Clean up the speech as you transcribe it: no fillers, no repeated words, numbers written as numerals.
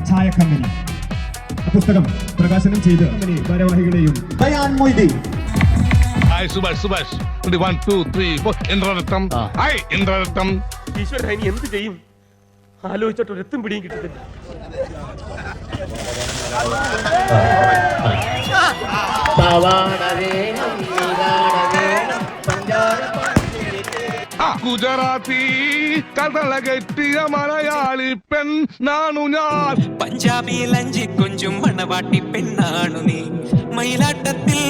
ഛായക്കമ്പനി പുസ്തകം പ്രകാശനം ചെയ്ത് ഭാരവാഹികളെയും സുഭാഷ് 1 2 3 4 ഇന്ദ്രരത്നം ഹായ് ഇന്ദ്രരത്നം. ഈശ്വര ഇനി എന്ത് ചെയ്യും ആലോചിച്ചിട്ട് ഒരെത്തും പിടിയും കിട്ടത്തില്ല. ഗുജറാത്തി കടല കെട്ടിയ മലയാളി പെൺ നാണു ഞാൻ. പഞ്ചാബി ലഞ്ചി കൊഞ്ചും മണവാട്ടി പെണ്ണാണു നീ. മയിലാട്ടത്തിൽ